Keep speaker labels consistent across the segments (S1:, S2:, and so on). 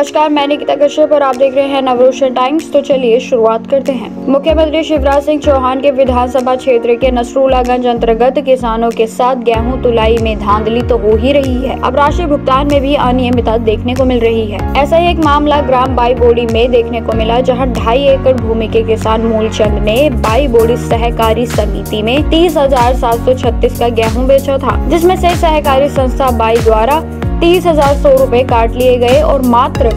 S1: नमस्कार, मैं निकिता कश्यप और आप देख रहे हैं नवरोशन टाइम्स। तो चलिए शुरुआत करते हैं। मुख्यमंत्री शिवराज सिंह चौहान के विधानसभा क्षेत्र के नसरुल्लागंज अंतर्गत किसानों के साथ गेहूं तुलाई में धांधली तो हो ही रही है, अब राशि भुगतान में भी अनियमितता देखने को मिल रही है। ऐसा ही एक मामला ग्राम बाई बोड़ी में देखने को मिला, जहाँ 2.5 एकड़ भूमि के किसान मूलचंद ने बाई बोड़ी सहकारी समिति में 30,736 का गेहूँ बेचा था, जिसमें से सहकारी संस्था बाई द्वारा 30,100 रुपए काट लिए गए और मात्र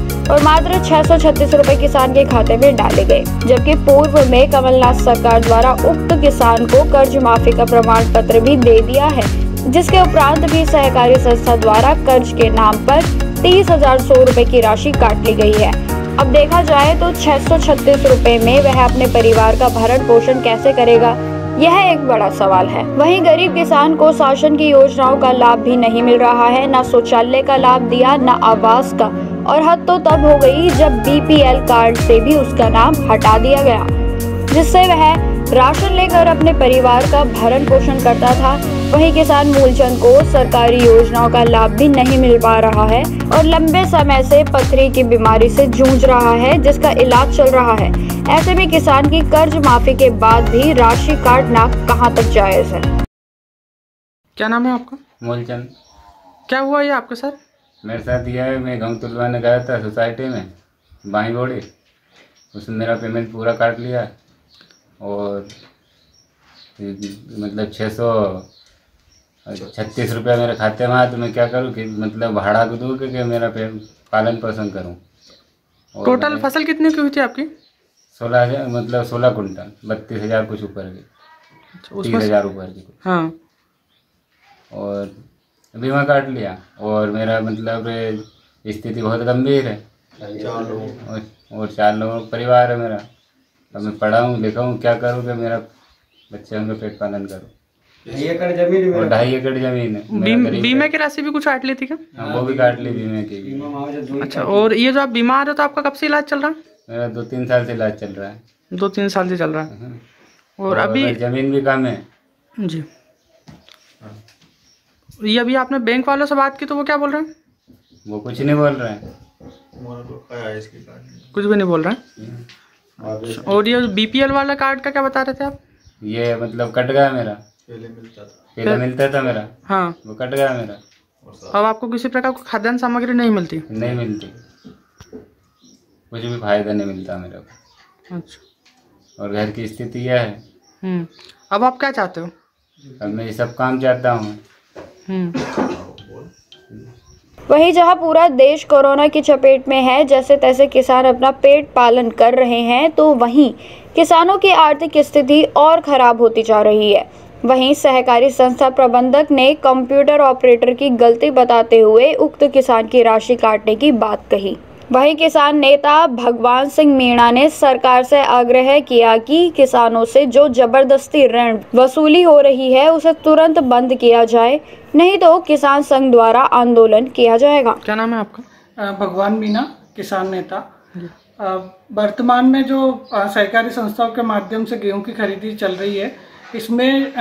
S1: 636 रुपए किसान के खाते में डाले गए। जबकि पूर्व में कमलनाथ सरकार द्वारा उक्त किसान को कर्ज माफी का प्रमाण पत्र भी दे दिया है, जिसके उपरांत भी सहकारी संस्था द्वारा कर्ज के नाम पर 30,100 रुपए की राशि काट ली गई है। अब देखा जाए तो 636 रुपए में वह अपने परिवार का भरण पोषण कैसे करेगा, यह एक बड़ा सवाल है। वहीं गरीब किसान को शासन की योजनाओं का लाभ भी नहीं मिल रहा है, न शौचालय का लाभ दिया, न आवास का, और हद तो तब हो गई जब बीपीएल कार्ड से भी उसका नाम हटा दिया गया, जिससे वह राशन लेकर अपने परिवार का भरण पोषण करता था। वहीं किसान मूलचंद को सरकारी योजनाओं का लाभ भी नहीं मिल पा रहा है और लंबे समय से पथरी की बीमारी से जूझ रहा है, जिसका इलाज चल रहा है। ऐसे में किसान की कर्ज माफी के बाद भी राशि काटना कहां तक जायज है।
S2: क्या नाम है आपका?
S3: मूलचंद।
S2: क्या हुआ ये आपके साथ?
S3: मेरे साथ यह है, मैं गेहूँ तुलवाने गया था सोसाइटी में बाई बोड़ी, उसने मेरा पेमेंट पूरा काट लिया और मतलब 636 रुपया मेरे खाते में आया। तो मैं क्या करूँ कि मतलब भाड़ा को दूँ कि मेरा पालन पोषण करूँ।
S2: टोटल फसल कितनी की हुई थी आपकी?
S3: 16,000 मतलब 16 कुंटल, 32,000 कुछ ऊपर की, 30,000 ऊपर की।
S2: हाँ।
S3: और बीमा काट लिया और मेरा मतलब स्थिति बहुत गंभीर है और 4 लोगों का परिवार है मेरा। अब मैं पढ़ा हूँ लिखा हूँ, क्या करूँ कि मेरा बच्चे उनका पेट पालन करूँ।
S4: 2.5 एकड़ जमीन
S3: और 2.5 एकड़ जमीन है।
S2: बीमा की राशि भी कुछ काट ली थी क्या?
S3: हाँ, वो भी काट ली बीमे की।
S2: अच्छा, और ये जो आप बीमार हो तो आपका कब से इलाज चल रहा है?
S3: मेरा 2-3 साल से इलाज चल रहा है।
S2: 2-3 साल से चल रहा है। और अभी
S3: जमीन भी कम है
S2: जी। ये अभी आपने बैंक वालों से बात की तो वो क्या बोल रहे हैं?
S3: वो कुछ नहीं बोल रहे हैं,
S2: कुछ भी नहीं बोल रहे हैं। और ये बीपीएल वाला कार्ड का क्या बता रहे थे आप?
S3: ये मतलब कट गया मेरा, पहले मिलता था मेरा।
S2: हाँ,
S3: वो कट गया मेरा।
S2: अब आपको किसी प्रकार की खाद्यान्न सामग्री नहीं मिलती?
S3: नहीं मिलती, कुछ भी फायदा नहीं मिलता मेरे को।
S2: अच्छा।
S3: और घर की स्थिति यह है।
S2: अब आप क्या चाहते हो?
S3: अब मैं ये सब काम चाहता हूँ।
S1: वहीं जहां पूरा देश कोरोना की चपेट में है, जैसे तैसे किसान अपना पेट पालन कर रहे हैं, तो वहीं किसानों की आर्थिक स्थिति और खराब होती जा रही है। वहीं सहकारी संस्था प्रबंधक ने कंप्यूटर ऑपरेटर की गलती बताते हुए उक्त किसान की राशि काटने की बात कही। वहीं किसान नेता भगवान सिंह मीणा ने सरकार से आग्रह किया कि किसानों से जो जबरदस्ती ऋण वसूली हो रही है उसे तुरंत बंद किया जाए, नहीं तो किसान संघ द्वारा आंदोलन किया जाएगा।
S2: क्या नाम है आपका?
S5: भगवान मीणा, किसान नेता। वर्तमान में जो सहकारी संस्थाओं के माध्यम से गेहूं की खरीदी चल रही है, इसमें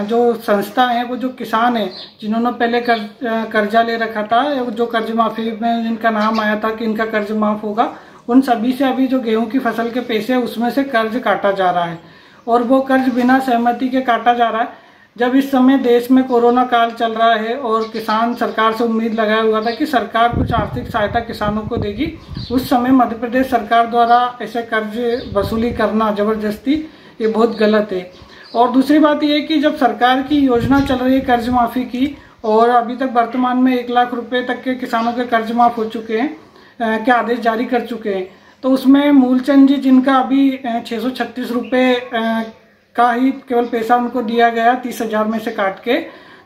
S5: जो संस्था है वो जो किसान है जिन्होंने पहले कर्जा ले रखा था, जो कर्ज माफी में जिनका नाम आया था कि इनका कर्ज माफ होगा, उन सभी से अभी जो गेहूं की फसल के पैसे है उसमें से कर्ज काटा जा रहा है और वो कर्ज बिना सहमति के काटा जा रहा है। जब इस समय देश में कोरोना काल चल रहा है और किसान सरकार से उम्मीद लगाया हुआ था कि सरकार कुछ आर्थिक सहायता किसानों को देगी, उस समय मध्य प्रदेश सरकार द्वारा ऐसे कर्ज वसूली करना जबरदस्ती, ये बहुत गलत है। और दूसरी बात यह है कि जब सरकार की योजना चल रही है कर्ज माफी की और अभी तक वर्तमान में 1 लाख रुपए तक के किसानों के कर्ज माफ हो चुके हैं, के आदेश जारी कर चुके हैं, तो उसमें मूलचंद जी जिनका अभी 636 रुपए का ही केवल पैसा उनको दिया गया 30,000 में से काट के,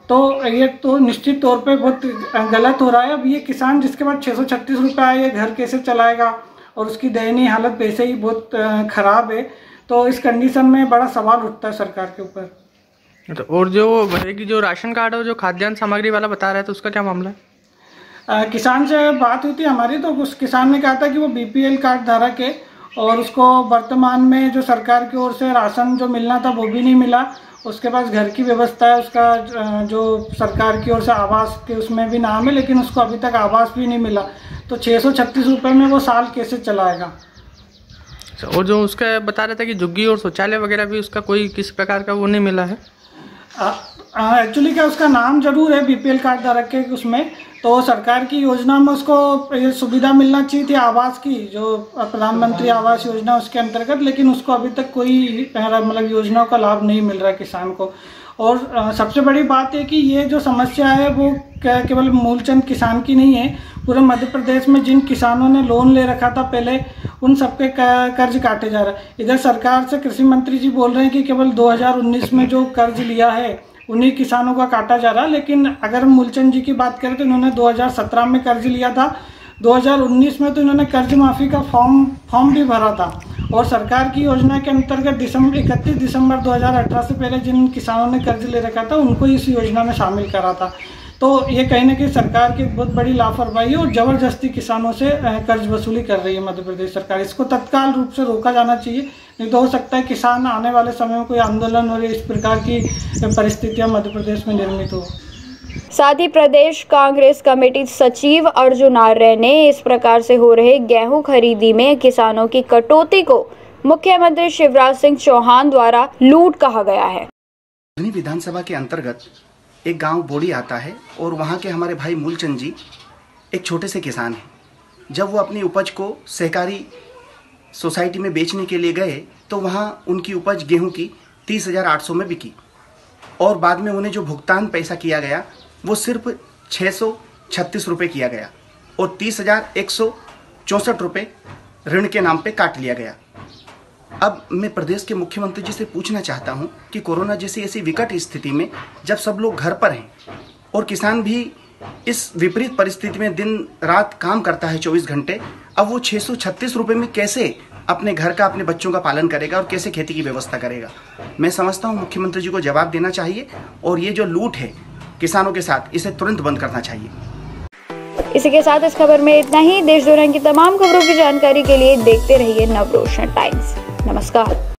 S5: तो ये तो निश्चित तौर पे बहुत गलत हो रहा है। अब ये किसान जिसके पास 636 रुपये आए, ये घर कैसे चलाएगा और उसकी दयनीय हालत वैसे ही बहुत खराब है। तो इस कंडीशन में बड़ा सवाल उठता है सरकार के ऊपर।
S2: तो और जो राशन कार्ड और जो खाद्यान्न सामग्री वाला बता रहे थे उसका क्या मामला है?
S5: किसान से बात हुई थी हमारी, तो उस किसान ने कहा था कि वो बीपीएल कार्ड धारक है और उसको वर्तमान में जो सरकार की ओर से राशन जो मिलना था वो भी नहीं मिला। उसके पास घर की व्यवस्था है, उसका जो सरकार की ओर से आवास के उसमें भी नाम है, लेकिन उसको अभी तक आवास भी नहीं मिला। तो 636 रुपये में वो साल कैसे चलाएगा।
S2: और जो उसका बता रहा था कि झुग्गी और शौचालय वगैरह भी उसका कोई किसी प्रकार का वो नहीं मिला है।
S5: एक्चुअली क्या उसका नाम जरूर है बीपीएल कार्ड धारक के उसमें, तो सरकार की योजना में उसको ये सुविधा मिलना चाहिए थी आवास की, जो प्रधानमंत्री आवास योजना उसके अंतर्गत, लेकिन उसको अभी तक कोई मतलब योजनाओं का लाभ नहीं मिल रहा है किसान को। और सबसे बड़ी बात है कि ये जो समस्या है वो केवल मूलचंद किसान की नहीं है, पूरे मध्य प्रदेश में जिन किसानों ने लोन ले रखा था पहले उन सबके कर्ज काटे जा रहा है। इधर सरकार से कृषि मंत्री जी बोल रहे हैं कि केवल 2019 में जो कर्ज लिया है उन्हीं किसानों का काटा जा रहा है, लेकिन अगर मूलचंद जी की बात करें तो इन्होंने 2017 में कर्ज लिया था, 2019 में तो इन्होंने कर्ज माफ़ी का फॉर्म भी भरा था। और सरकार की योजना के अंतर्गत 31 दिसंबर 2018 से पहले जिन किसानों ने कर्ज ले रखा था उनको इस योजना में शामिल करा था। तो ये कहीं ना कहीं सरकार की बहुत बड़ी लापरवाही और ज़बरदस्ती किसानों से कर्ज वसूली कर रही है मध्य प्रदेश सरकार। इसको तत्काल रूप से रोका जाना चाहिए, नहीं तो हो सकता है किसान आने वाले समय में कोई आंदोलन और इस प्रकार की परिस्थितियां मध्य प्रदेश में निर्मित हो।
S1: साथ ही प्रदेश कांग्रेस कमेटी सचिव अर्जुन आर्य ने इस प्रकार से हो रहे गेहूं खरीदी में किसानों की कटौती को मुख्यमंत्री शिवराज सिंह चौहान द्वारा लूट कहा गया है।
S4: विधानसभा के अंतर्गत एक गांव बोड़ी आता है और वहां के हमारे भाई मूलचंद जी एक छोटे से किसान हैं। जब वो अपनी उपज को सहकारी सोसाइटी में बेचने के लिए गए तो वहां उनकी उपज गेहूं की 30,800 में बिकी और बाद में उन्हें जो भुगतान पैसा किया गया वो सिर्फ 636 रुपये किया गया और 30,164 रुपये ऋण के नाम पे काट लिया गया। अब मैं प्रदेश के मुख्यमंत्री जी से पूछना चाहता हूं कि कोरोना जैसी ऐसी विकट स्थिति में जब सब लोग घर पर हैं और किसान भी इस विपरीत परिस्थिति में दिन रात काम करता है 24 घंटे, अब वो 636 रुपये में कैसे अपने घर का अपने बच्चों का पालन करेगा और कैसे खेती की व्यवस्था करेगा। मैं समझता हूं मुख्यमंत्री जी को जवाब देना चाहिए और ये जो लूट है किसानों के साथ इसे तुरंत बंद करना चाहिए।
S1: इसी के साथ इस खबर में इतना ही। देश दुनिया की तमाम खबरों की जानकारी के लिए देखते रहिए नवरोशन टाइम्स। नमस्कार।